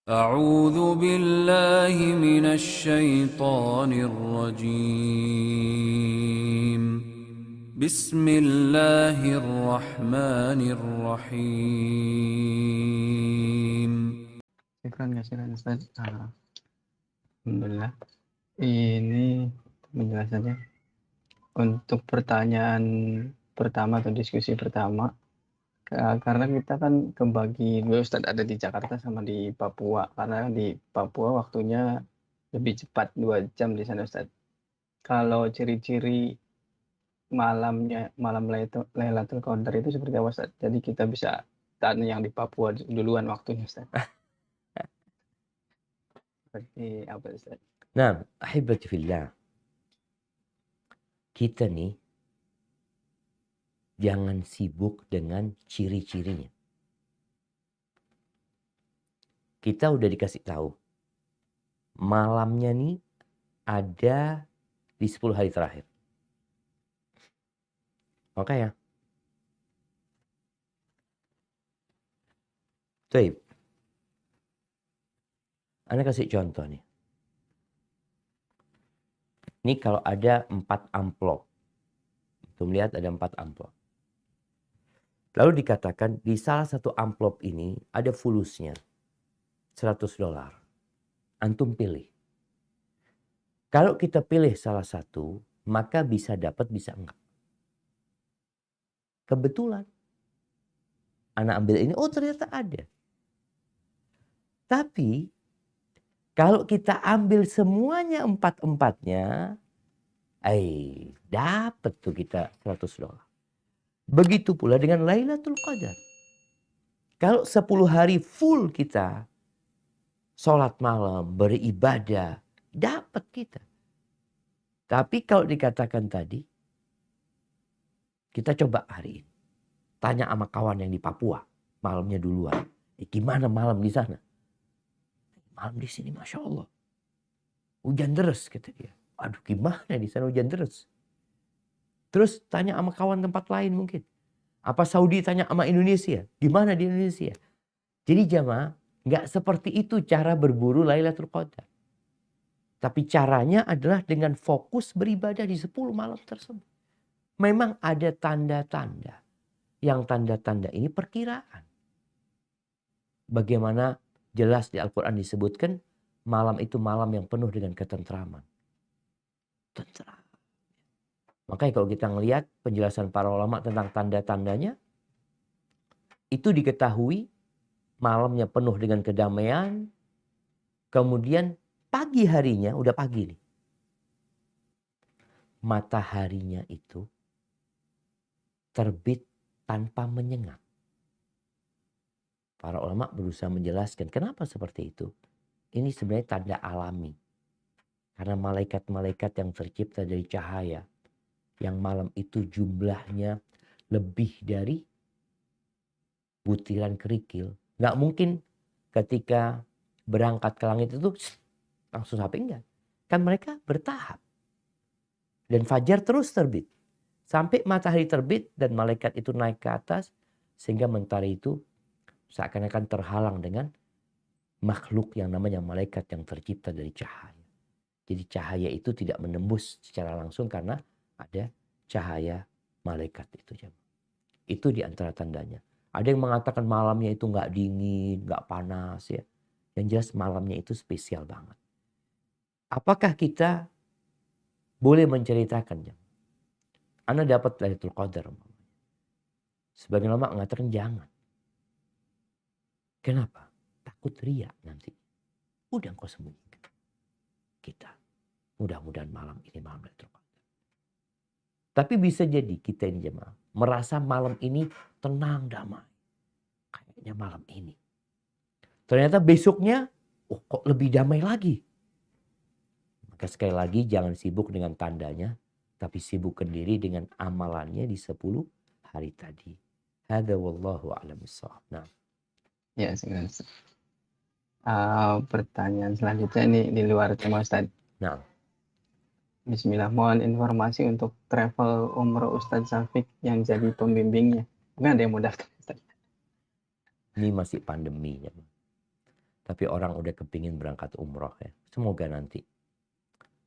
أعوذ بالله من الشيطان الرجيم بسم الله الرحمن الرحيم Silakan Ustaz. Alhamdulillah. Ini penjelasannya untuk pertanyaan pertama atau diskusi pertama, karena kita kan kebagi dua, Ustaz, ada di Jakarta sama di Papua. Karena di Papua waktunya lebih cepat 2 jam di sana, Ustaz. Kalau ciri-ciri malam Lailatul Qadar itu seperti apa, Ustaz? Jadi kita bisa tanya yang di Papua duluan waktunya, Ustaz. Seperti apa, Ustaz? Nah, ahibati fillah. Kita nih jangan sibuk dengan ciri-cirinya. Kita udah dikasih tahu. Malamnya nih ada di 10 hari terakhir. Oke ya. Baik. Anda kasih contoh nih. Ini kalau ada 4 amplop. Tuh lihat ada 4 amplop. Lalu dikatakan di salah satu amplop ini ada fulusnya. $100. Antum pilih. Kalau kita pilih salah satu, maka bisa dapat, bisa enggak. Kebetulan. Anak ambil ini, oh ternyata ada. Tapi kalau kita ambil semuanya 4-4-nya, dapat tuh kita $100. Begitu pula dengan Lailatul Qadar. Kalau 10 hari full kita sholat malam, beribadah, dapat kita. Tapi kalau dikatakan tadi, kita coba hari ini. Tanya sama kawan yang di Papua, malamnya duluan. Gimana malam di sana? Malam di sini Masya Allah. Hujan deras kata dia. Aduh gimana di sana hujan deras. Terus tanya sama kawan tempat lain mungkin. Apa Saudi tanya sama Indonesia? Gimana di Indonesia? Jadi jamaah gak seperti itu cara berburu Lailatul Qadar. Tapi caranya adalah dengan fokus beribadah di 10 malam tersebut. Memang ada tanda-tanda. Yang tanda-tanda ini perkiraan. Bagaimana jelas di Al-Quran disebutkan malam itu malam yang penuh dengan ketentraman. Tentram. Makanya kalau kita melihat penjelasan para ulama tentang tanda-tandanya, itu diketahui malamnya penuh dengan kedamaian, kemudian pagi harinya, udah pagi nih, mataharinya itu terbit tanpa menyengat. Para ulama berusaha menjelaskan kenapa seperti itu. Ini sebenarnya tanda alami. Karena malaikat-malaikat yang tercipta dari cahaya. Yang malam itu jumlahnya lebih dari butiran kerikil. Nggak mungkin ketika berangkat ke langit itu langsung sampai enggak. Kan mereka bertahap. Dan fajar terus terbit. Sampai matahari terbit dan malaikat itu naik ke atas. Sehingga mentari itu seakan-akan terhalang dengan makhluk yang namanya malaikat yang tercipta dari cahaya. Jadi cahaya itu tidak menembus secara langsung karena ada cahaya malaikat itu. Itu di antara tandanya. Ada yang mengatakan malamnya itu nggak dingin, nggak panas ya. Yang jelas malamnya itu spesial banget. Apakah kita boleh menceritakan? Anda dapat Lailatul Qadar. Sebagian ulama mengatakan jangan. Kenapa? Takut riya nanti. Udah engkau sembunyikan. Kita. Mudah-mudahan malam ini malam Lailatul Qadar. Tapi bisa jadi kita ini jemaah merasa malam ini tenang, damai. Kayaknya malam ini. Ternyata besoknya, kok lebih damai lagi. Maka sekali lagi jangan sibuk dengan tandanya. Tapi sibukkan diri dengan amalannya di 10 hari tadi. Hadza wallahu a'lam bissawab. Nah. Ya, silakan. Pertanyaan selanjutnya ini di luar tema, Ustaz. Nah. Bismillah, mohon informasi untuk travel umroh Ustadz Syafiq yang jadi pembimbingnya. Mungkin ada yang mau daftar, Ustaz? Ini masih pandemi ya. Tapi orang udah kepingin berangkat umroh ya. Semoga nanti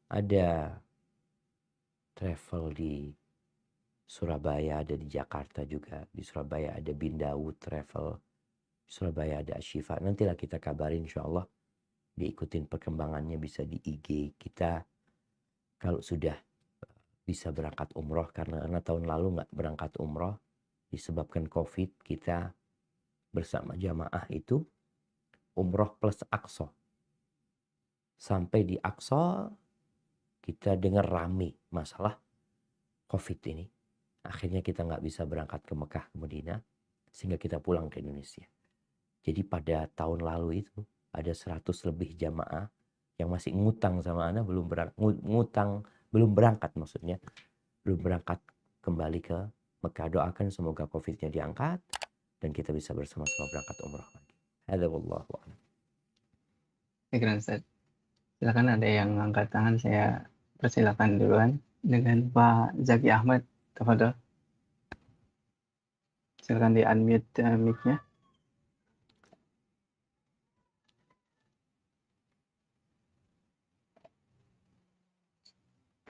ada travel di Surabaya, ada di Jakarta juga. Di Surabaya ada Bindaud Travel. Di Surabaya ada Ashifa. Nantilah kita kabarin insya Allah. Diikutin perkembangannya bisa di IG kita. Kalau sudah bisa berangkat umroh. Karena tahun lalu nggak berangkat umroh. Disebabkan COVID, kita bersama jamaah itu umroh plus Aqsa. Sampai di Aqsa kita dengar rame masalah COVID ini. Akhirnya kita nggak bisa berangkat ke Mekah, ke Madinah, sehingga kita pulang ke Indonesia. Jadi pada tahun lalu itu ada 100 lebih jamaah yang masih ngutang sama Ana, belum berangkat maksudnya, belum berangkat kembali ke Mekah. Doakan semoga COVID-nya diangkat dan kita bisa bersama-sama berangkat umrah lagi. Hadza wallahu a'lam. Baiklah Ustaz. Silakan ada yang angkat tangan, saya persilakan duluan dengan Pak Zaki Ahmad. Tafadhol. Silakan di unmute mic-nya.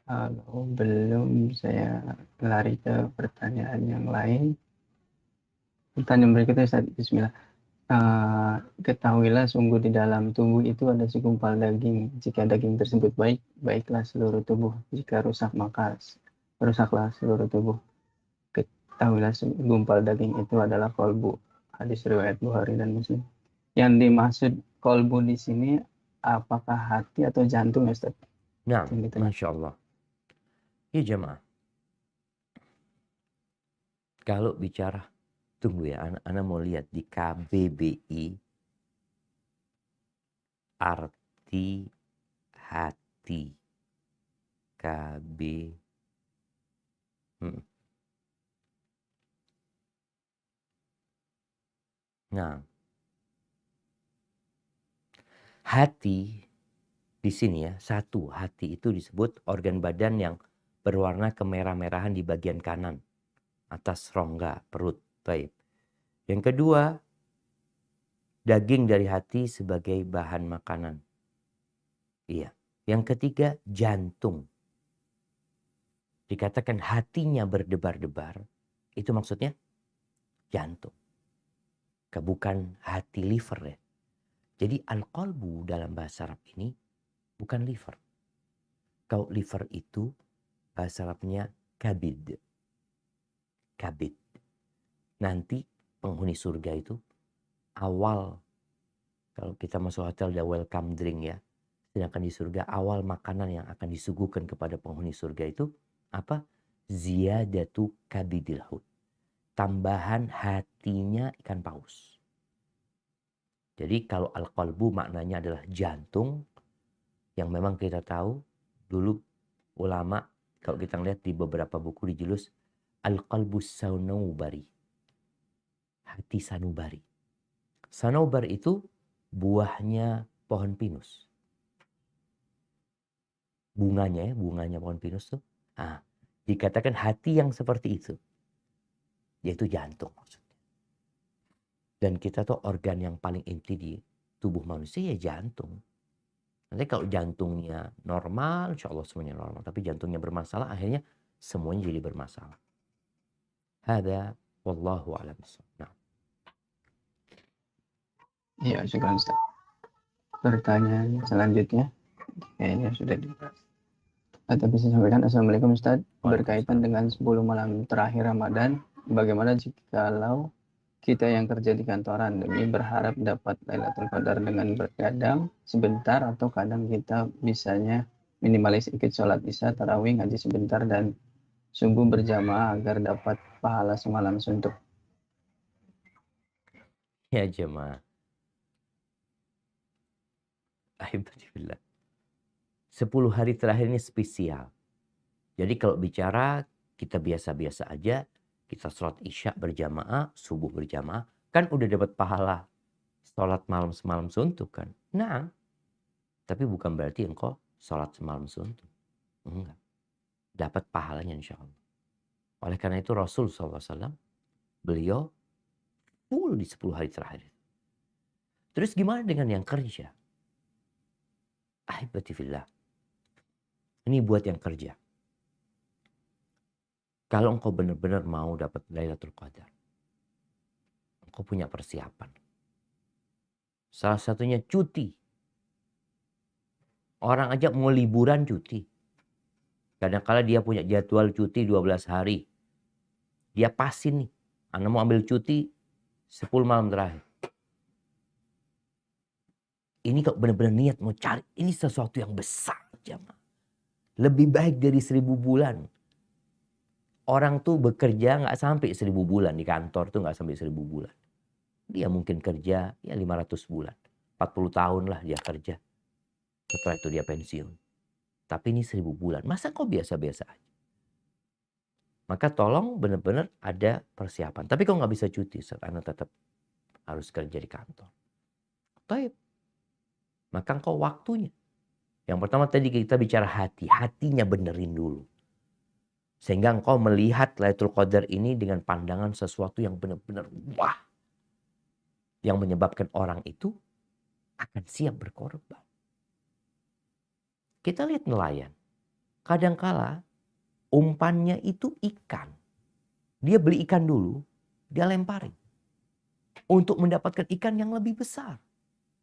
Kalau belum, saya lari ke pertanyaan yang lain. Pertanyaan berikutnya Ustaz, bismillah. Ketahuilah sungguh di dalam tubuh itu ada segumpal daging. Jika daging tersebut baik, baiklah seluruh tubuh. Jika rusak, maka rusaklah seluruh tubuh. Ketahuilah segumpal daging itu adalah kolbu. Hadis riwayat Bukhari dan Muslim. Yang dimaksud kolbu di sini apakah hati atau jantung ya Ustaz? Nah, Yang ditanya. Masya Allah. Ya jemaah. Kalau bicara, tunggu ya, Ana mau lihat di KBBI arti hati. KB. Nah, hati di sini ya, satu, hati itu disebut organ badan yang berwarna kemerah-merahan di bagian kanan, atas rongga perut. Baik. Yang kedua, daging dari hati sebagai bahan makanan. Iya. Yang ketiga, jantung. Dikatakan hatinya berdebar-debar, itu maksudnya jantung. Bukan hati liver ya. Jadi al-qalbu dalam bahasa Arab ini bukan liver. Kalau liver itu bahasa Arabnya kabid. Kabid. Nanti penghuni surga itu awal, kalau kita masuk hotel ada welcome drink ya. Sedangkan di surga awal makanan yang akan disuguhkan kepada penghuni surga itu apa? Ziyadatu kabidil hut. Tambahan hatinya ikan paus. Jadi kalau al-qalbu maknanya adalah jantung, yang memang kita tahu dulu ulama kalau kita lihat di beberapa buku dijulus al-qalbu sanubari. Hati sanubari. Sanubar itu buahnya pohon pinus. Bunganya pohon pinus tuh. Dikatakan hati yang seperti itu. Yaitu jantung maksudnya. Dan kita tuh organ yang paling inti di tubuh manusia ya jantung. Nanti kalau jantungnya normal, insya Allah semuanya normal. Tapi jantungnya bermasalah, akhirnya semuanya jadi bermasalah. Hada wallahu a'lam. Nah. Ya, syukur Ustaz. Pertanyaan selanjutnya kayaknya sudah dibahas. Tapi saya sampaikan, Assalamualaikum Ustaz. Berkaitan dengan 10 malam terakhir Ramadan, bagaimana jikalau kita yang kerja di kantoran demi berharap dapat Lailatul Qadar dengan bergadang sebentar, atau kadang kita bisanya minimalis ikut sholat isya, tarawih, ngaji sebentar, dan subuh berjamaah agar dapat pahala semalam suntuk. Ya jemaah. Alhamdulillah. 10 hari terakhir ini spesial. Jadi kalau bicara kita biasa-biasa aja, kita sholat isya berjamaah, subuh berjamaah, kan udah dapat pahala sholat malam semalam suntuk kan. Nah, tapi bukan berarti engkau sholat semalam suntuk. Enggak. Dapat pahalanya insya Allah. Oleh karena itu Rasul SAW, beliau full di 10 hari terakhir. Terus gimana dengan yang kerja? Ahibati fillah. Ini buat yang kerja. Kalau engkau benar-benar mau dapat Lailatul Qadar, engkau punya persiapan. Salah satunya cuti. Orang aja mau liburan cuti. Kadang-kala dia punya jadwal cuti 12 hari. Dia pasin nih. Anda mau ambil cuti 10 malam terakhir. Ini kok benar-benar niat mau cari. Ini sesuatu yang besar, jamaah. Lebih baik dari 1000 bulan. Orang tuh bekerja nggak sampai 1000 bulan. Di kantor tuh nggak sampai 1000 bulan. Dia mungkin kerja ya 500 bulan. 40 tahun lah dia kerja. Setelah itu dia pensiun. Tapi ini 1000 bulan. Masa kok biasa-biasa aja? Maka tolong benar-benar ada persiapan. Tapi kok nggak bisa cuti, Ustaz? Anda tetap harus kerja di kantor. Taib. Maka engkau waktunya. Yang pertama tadi kita bicara hati. Hatinya benerin dulu. Sehingga engkau melihat Lailatul Qadar ini dengan pandangan sesuatu yang benar-benar wah. Yang menyebabkan orang itu akan siap berkorban. Kita lihat nelayan. Kadangkala umpannya itu ikan. Dia beli ikan dulu, dia lemparin. Untuk mendapatkan ikan yang lebih besar.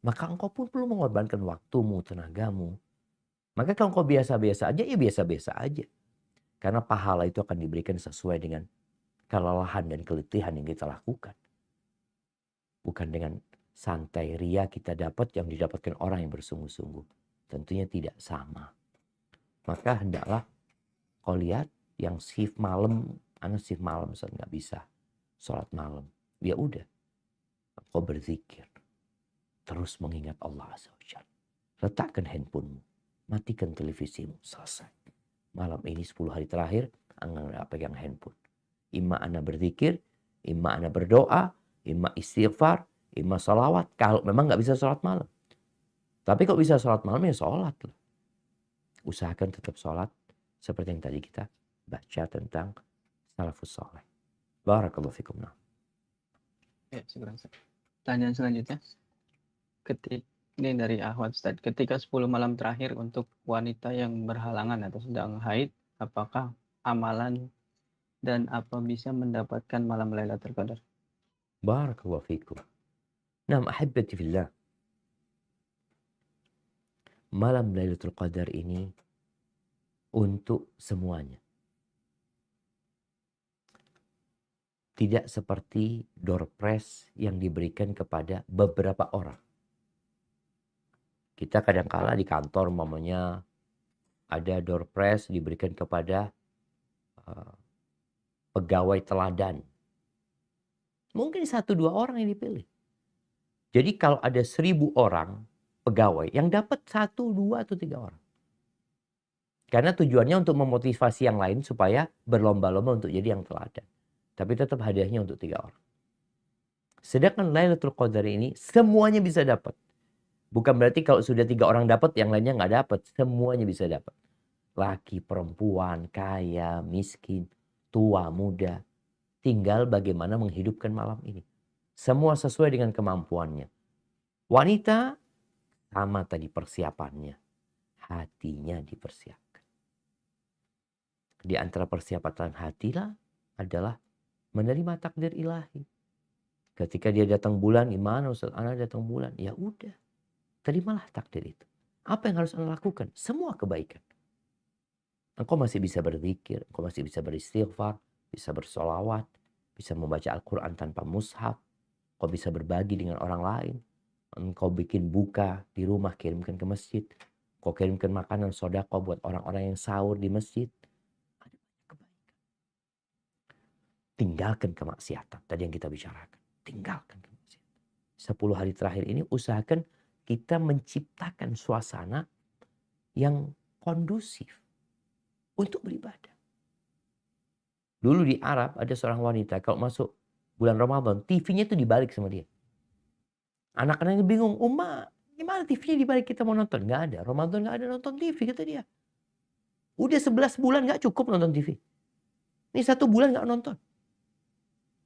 Maka engkau pun perlu mengorbankan waktumu, tenagamu. Maka kalau engkau biasa-biasa aja, ya biasa-biasa aja. Karena pahala itu akan diberikan sesuai dengan kelelahan dan keletihan yang kita lakukan. Bukan dengan santai ria kita dapat yang didapatkan orang yang bersungguh-sungguh. Tentunya tidak sama. Maka hendaklah kau lihat yang shift malam, anak shift malam Ustaz nggak bisa sholat malam. Ya udah, kau berzikir. Terus mengingat Allah Azza wa Jalla. Letakkan handphonemu. Matikan televisimu. Selesai. Malam ini 10 hari terakhir, Anda pegang handphone. Imma Anda berzikir, imma Anda berdoa, imma istighfar, imma salawat. Kalau memang nggak bisa sholat malam. Tapi kok bisa sholat malam ya sholat. Usahakan tetap sholat. Seperti yang tadi kita baca tentang salafus soleh. Barakallahu fikum. Ya, syukur. Pertanyaan selanjutnya. Ini dari Ahwat Ustaz. Ketika 10 malam terakhir untuk wanita yang berhalangan atau sedang haid, apakah amalan dan apa bisa mendapatkan malam Lailatul Qadar? Barakallahu fikum. Nah, ahibati fillah. Malam Lailatul Qadar ini untuk semuanya. Tidak seperti door prize yang diberikan kepada beberapa orang. Kita kadang-kala di kantor umpamanya ada door prize diberikan kepada pegawai teladan. Mungkin 1-2 orang yang dipilih. Jadi kalau ada 1000 orang pegawai yang dapat 1, 2 atau 3 orang. Karena tujuannya untuk memotivasi yang lain supaya berlomba-lomba untuk jadi yang teladan. Tapi tetap hadiahnya untuk 3 orang. Sedangkan Lailatul Qadar ini semuanya bisa dapat. Bukan berarti kalau sudah 3 orang dapat, yang lainnya nggak dapat. Semuanya bisa dapat. Laki, perempuan, kaya, miskin, tua, muda. Tinggal bagaimana menghidupkan malam ini. Semua sesuai dengan kemampuannya. Wanita sama tadi persiapannya. Hatinya dipersiapkan. Di antara persiapan hatilah adalah menerima takdir ilahi. Ketika dia datang bulan, gimana Ustaz? Ana datang bulan. Ya udah. Terimalah takdir itu. Apa yang harus Anda lakukan? Semua kebaikan. Engkau masih bisa berzikir, engkau masih bisa beristighfar, bisa bersolawat, bisa membaca Al-Quran tanpa mushaf, engkau bisa berbagi dengan orang lain, engkau bikin buka di rumah, kirimkan ke masjid, engkau kirimkan makanan sedekah buat orang-orang yang sahur di masjid. Ada banyak kebaikan. Tinggalkan kemaksiatan, tadi yang kita bicarakan. Tinggalkan kemaksiatan. 10 hari terakhir ini usahakan kita menciptakan suasana yang kondusif untuk beribadah. Dulu di Arab ada seorang wanita kalau masuk bulan Ramadan, TV-nya itu dibalik sama dia. Anak-anaknya bingung, Umma, gimana TV-nya dibalik kita mau nonton? Nggak ada, Ramadan nggak ada nonton TV, kata dia. Udah 11 bulan nggak cukup nonton TV. Ini 1 bulan nggak nonton.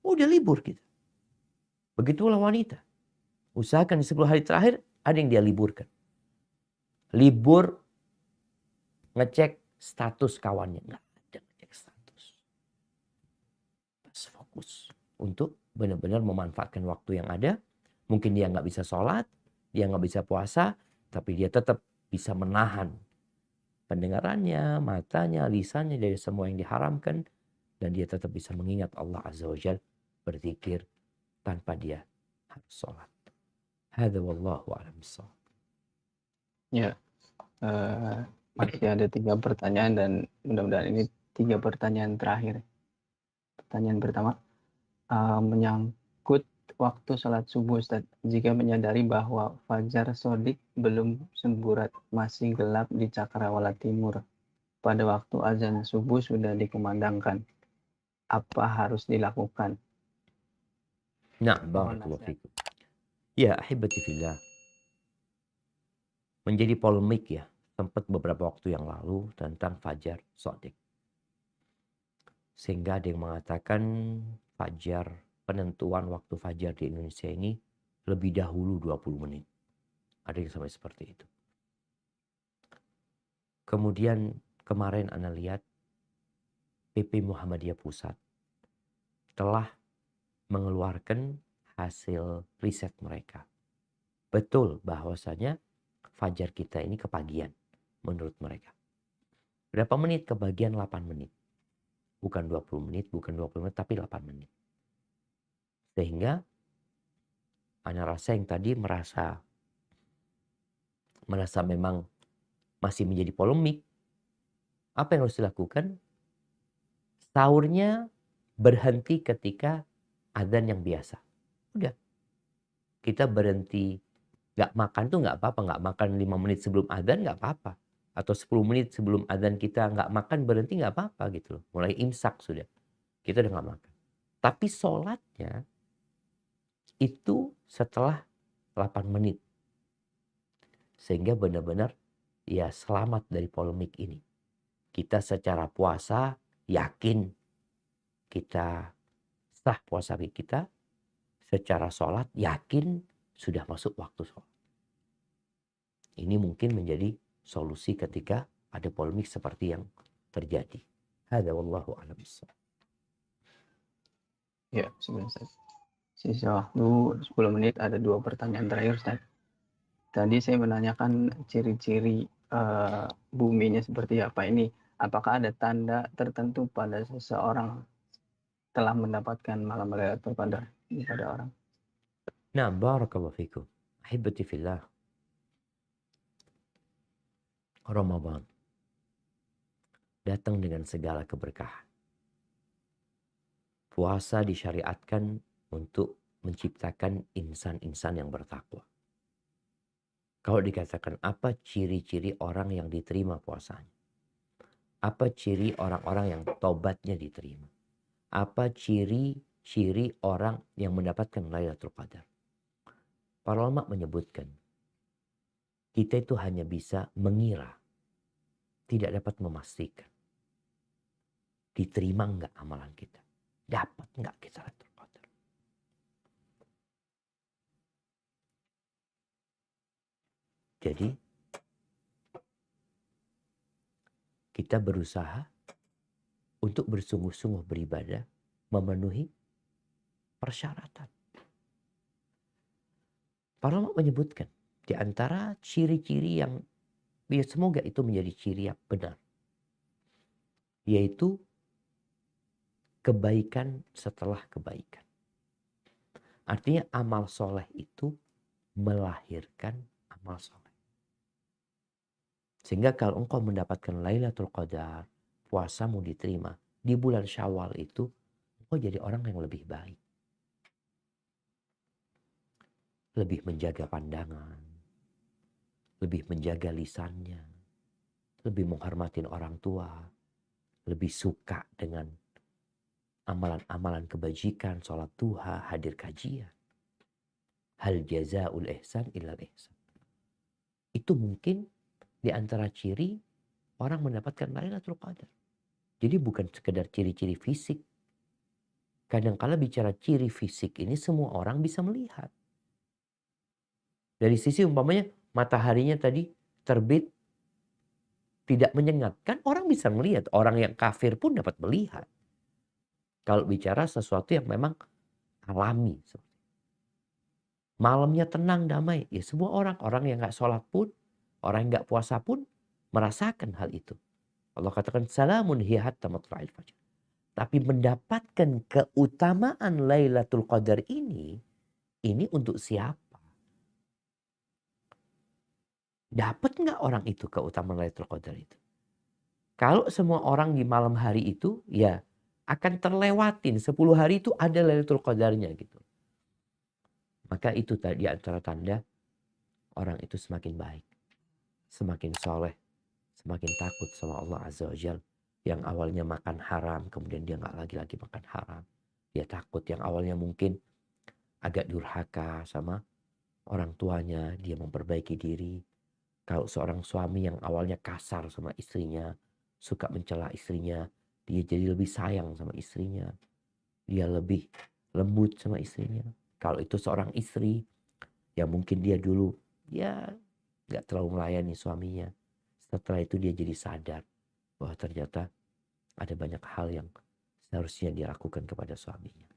Udah libur kita. Begitulah wanita. Usahakan di 10 hari terakhir ada yang dia liburkan. Libur ngecek status kawannya. Nggak ada ngecek status. Pas fokus untuk benar-benar memanfaatkan waktu yang ada. Mungkin dia nggak bisa sholat, dia nggak bisa puasa, tapi dia tetap bisa menahan pendengarannya, matanya, lisannya dari semua yang diharamkan. Dan dia tetap bisa mengingat Allah Azza wa Jal, berzikir tanpa dia harus sholat. Hadza wallahu a'lam bissawab. Ya, masih ada 3 pertanyaan dan mudah-mudahan ini 3 pertanyaan terakhir. Pertanyaan pertama, menyangkut waktu sholat subuh Ustaz. Jika menyadari bahwa fajar shodiq belum semburat, masih gelap di Cakrawala Timur, pada waktu azan subuh sudah dikumandangkan, apa harus dilakukan? Nah, Mohon barakallahu nasihat. fikum. Ya, ahibati fillah. Menjadi polemik ya, sempat beberapa waktu yang lalu tentang fajar shodiq. Sehingga ada yang mengatakan fajar, penentuan waktu fajar di Indonesia ini lebih dahulu 20 menit. Ada yang sampai seperti itu. Kemudian kemarin Anda lihat PP Muhammadiyah Pusat telah mengeluarkan hasil riset mereka. Betul bahwasanya fajar kita ini kepagian menurut mereka. Berapa menit kebagian? 8 menit. Bukan 20 menit, bukan 20 menit, tapi 8 menit. Sehingga Anda rasa yang tadi merasa memang masih menjadi polemik. Apa yang harus dilakukan? Sahurnya berhenti ketika adzan yang biasa. Udah. Kita berhenti. Gak makan tuh gak apa-apa. Gak makan 5 menit sebelum adzan gak apa-apa. Atau 10 menit sebelum adzan kita gak makan berhenti gak apa-apa gitu loh. Mulai imsak sudah. Kita udah gak makan. Tapi sholatnya itu setelah 8 menit. Sehingga benar-benar ya selamat dari polemik ini. Kita secara puasa yakin kita sah puasa kita. Secara sholat yakin sudah masuk waktu sholat. Ini mungkin menjadi solusi ketika ada polemik seperti yang terjadi. Hadza wallahu a'lam bissawab. Ya, sebentar. Sisa waktu 10 menit, ada 2 pertanyaan terakhir Ustaz. Tadi saya menanyakan ciri-ciri buminya seperti apa ini. Apakah ada tanda tertentu pada seseorang telah mendapatkan malam Lailatul Qadar pada orang? Nah, barakallahu fikum. Ahibati fillah. Ramadan datang dengan segala keberkahan. Puasa disyariatkan untuk menciptakan insan-insan yang bertakwa. Kalau dikatakan apa ciri-ciri orang yang diterima puasanya? Apa ciri orang-orang yang tobatnya diterima? Apa ciri-ciri orang yang mendapatkan Lailatul Qadar? Para ulama menyebutkan, kita itu hanya bisa mengira, tidak dapat memastikan. Diterima enggak amalan kita? Dapat enggak kita Lailatul Qadar? Jadi, kita berusaha untuk bersungguh-sungguh beribadah, memenuhi persyaratan. Para ulama menyebutkan, di antara ciri-ciri yang ya semoga itu menjadi ciri yang benar, yaitu kebaikan setelah kebaikan. Artinya amal soleh itu melahirkan amal soleh. Sehingga kalau engkau mendapatkan Lailatul Qadar, puasamu diterima, di bulan Syawal itu engkau jadi orang yang lebih baik. Lebih menjaga pandangan, lebih menjaga lisannya, lebih menghormatin orang tua, lebih suka dengan amalan-amalan kebajikan, sholat duha, hadir kajian. Hal jazaul ihsan illal ihsan. Itu mungkin di antara ciri orang mendapatkan Lailatul Qadar. Jadi bukan sekedar ciri-ciri fisik. Kadang-kala bicara ciri fisik ini semua orang bisa melihat. Dari sisi umpamanya mataharinya tadi terbit tidak menyengat. Kan orang bisa melihat, orang yang kafir pun dapat melihat. Kalau bicara sesuatu yang memang alami. Malamnya tenang, damai. Ya semua orang yang nggak sholat pun, orang yang nggak puasa pun merasakan hal itu. Allah katakan salamun hiya hatta matla'il fajr. Tapi mendapatkan keutamaan Lailatul Qadar ini untuk siapa? Dapat nggak orang itu keutamaan Lailatul Qadar itu? Kalau semua orang di malam hari itu, ya akan terlewatin. 10 hari itu ada Lailatul Qadarnya gitu. Maka itu tadi antara tanda orang itu semakin baik. Semakin soleh. Semakin takut sama Allah Azza wa Jalla. Yang awalnya makan haram, kemudian dia nggak lagi makan haram. Dia takut yang awalnya mungkin agak durhaka sama orang tuanya, dia memperbaiki diri. Kalau seorang suami yang awalnya kasar sama istrinya, suka mencela istrinya, dia jadi lebih sayang sama istrinya. Dia lebih lembut sama istrinya. Kalau itu seorang istri, ya mungkin dia dulu ya nggak terlalu melayani suaminya. Setelah itu dia jadi sadar bahwa ternyata ada banyak hal yang seharusnya dia lakukan kepada suaminya.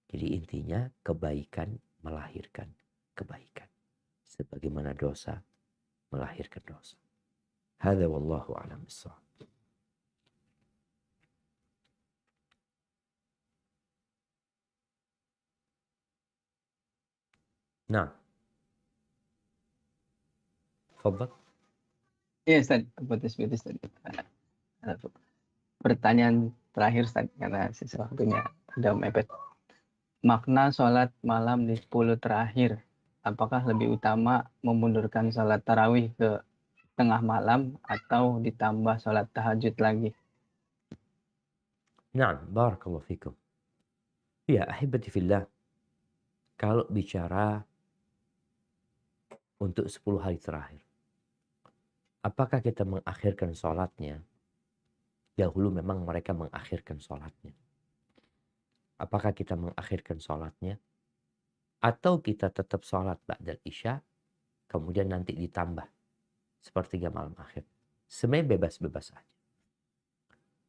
Jadi intinya kebaikan melahirkan kebaikan. Sebagaimana dosa melahirkan dosa. Hadza wallahu a'lam bissawab. Nah, Fadhal. Iya Ustaz, putus-putus tadi. Pertanyaan terakhir Ustaz, karena sisa waktunya udah mepet. Makna sholat malam di 10 terakhir, apakah lebih utama memundurkan sholat tarawih ke tengah malam atau ditambah sholat tahajud lagi? Nah, barakallahu fikum. Ya, ahibati fillah. Kalau bicara untuk 10 hari terakhir, apakah kita mengakhirkan sholatnya? Dahulu memang mereka mengakhirkan sholatnya. Apakah kita mengakhirkan sholatnya? Atau kita tetap sholat ba'dal isya, kemudian nanti ditambah sepertiga malam akhir. Sebenarnya bebas-bebas saja.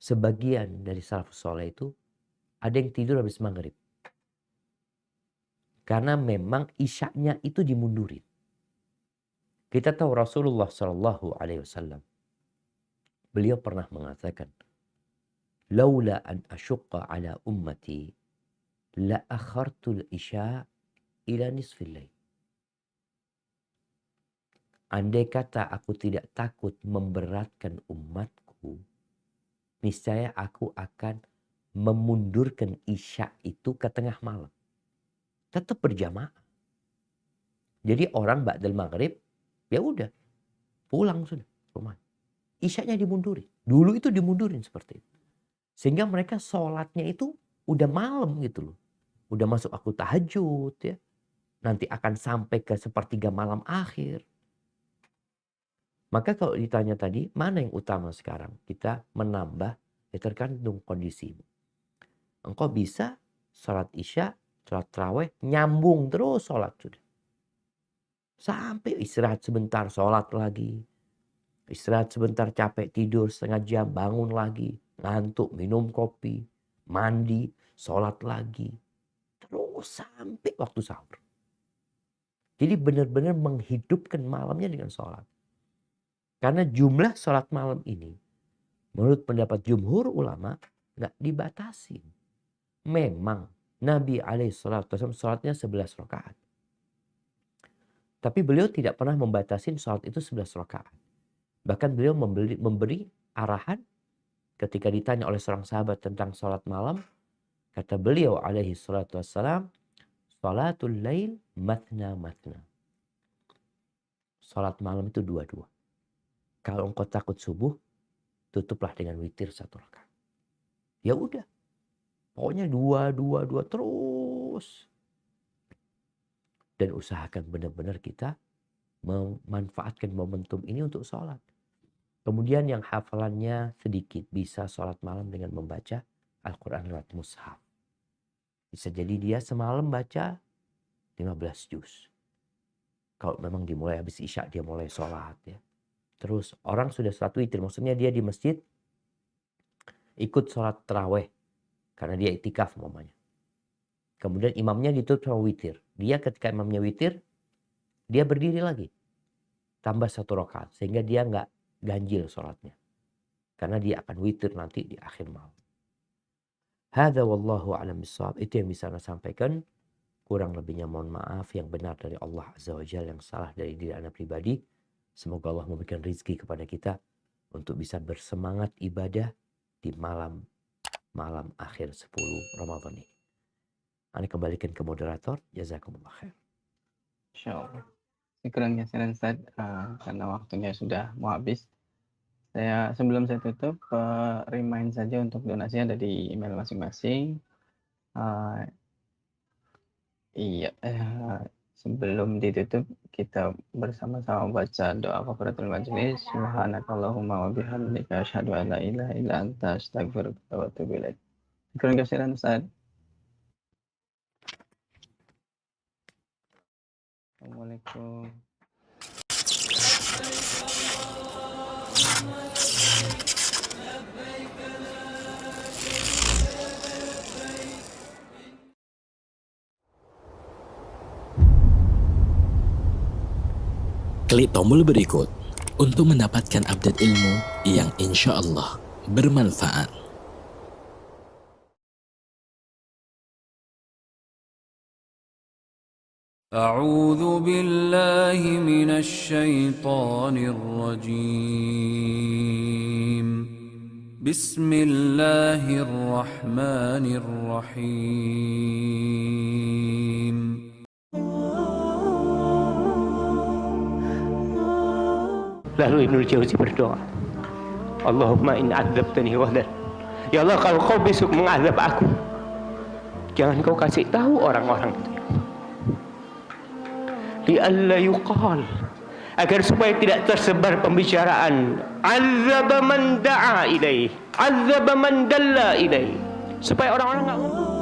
Sebagian dari salafus soleh itu ada yang tidur habis maghrib. Karena memang isyaknya itu dimundurin. Kita tahu Rasulullah SAW, beliau pernah mengatakan, "Laula an asyqa ala ummati la akhartul isya ila nisfil lail." Andai kata aku tidak takut memberatkan umatku, niscaya aku akan memundurkan isya itu ke tengah malam. Tetap berjamaah. Jadi orang ba'dal maghrib, ya udah pulang sudah rumah. Isyanya dimundurin. Dulu itu dimundurin seperti itu. Sehingga mereka sholatnya itu udah malam gitu loh. Udah masuk waktu tahajud ya. Nanti akan sampai ke sepertiga malam akhir. Maka kalau ditanya tadi, mana yang utama sekarang? Kita menambah, ya tergantung kondisimu. Engkau bisa sholat isya, sholat tarawih, nyambung terus sholat sudah. Sampai istirahat sebentar, sholat lagi. Istirahat sebentar, capek, tidur setengah jam, bangun lagi. Ngantuk, minum kopi, mandi, sholat lagi. Terus sampai waktu sahur. Jadi benar-benar menghidupkan malamnya dengan sholat. Karena jumlah sholat malam ini, menurut pendapat jumhur ulama, nggak dibatasi. Memang Nabi SAW sholatnya 11 rakaat. Tapi beliau tidak pernah membatasi sholat itu 11 rakaat. Bahkan beliau memberi arahan ketika ditanya oleh seorang sahabat tentang sholat malam. Kata beliau SAW, sholatul lail matna matna. Sholat malam itu dua-dua. Kalau engkau takut subuh, tutuplah dengan witir 1 rakaat. Ya udah. Pokoknya dua terus. Dan usahakan benar-benar kita memanfaatkan momentum ini untuk sholat. Kemudian yang hafalannya sedikit bisa sholat malam dengan membaca Al-Quran lewat mushaf. Bisa jadi dia semalam baca 15 juz. Kalau memang dimulai habis isya dia mulai sholat ya. Terus orang sudah sholat witir, maksudnya dia di masjid ikut sholat taraweh karena dia iktikaf umpamanya. Kemudian imamnya ditutup sama witir. Dia ketika imamnya witir, dia berdiri lagi. Tambah 1 rakaat sehingga dia nggak ganjil sholatnya. Karena dia akan witir nanti di akhir malam. Hadza wallahu a'lam bishawab. Itu yang bisa saya sampaikan. Kurang lebihnya mohon maaf, yang benar dari Allah Azza wa Jalla, yang salah dari diri Anda pribadi. Semoga Allah memberikan rezeki kepada kita untuk bisa bersemangat ibadah di malam akhir 10 Ramadan ini. Anda kembalikan ke moderator. Jazakumullah khair. Insyaallah. Syukran jazilan Ustaz, karena waktunya sudah mau habis. Sebelum saya tutup, remind saja untuk donasi ada di email masing-masing. Sebelum ditutup kita bersama-sama baca doa kafaratul majelis. Subhanakallahumma wa bihamdika asyhadu an la ilaha illa anta astaghfiruka wa atubu ilaik. Syukran jazilan Ustaz. Assalamualaikum. Klik tombol berikut untuk mendapatkan update ilmu yang insya Allah bermanfaat. أعوذ بالله من الشيطان الرجيم بسم الله الرحمن الرحيم Lalu Ibnu Jauzi berdoa, Allahumma in adzabtani ghadar. Ya Allah, kalau kau besok mengazab aku, jangan kau kasih tahu orang-orang itu. Li'alla yuqal, agar supaya tidak tersebar pembicaraan azaba man da'a ilaih, azaba man dalla ilaih, supaya orang-orang enggak ngomong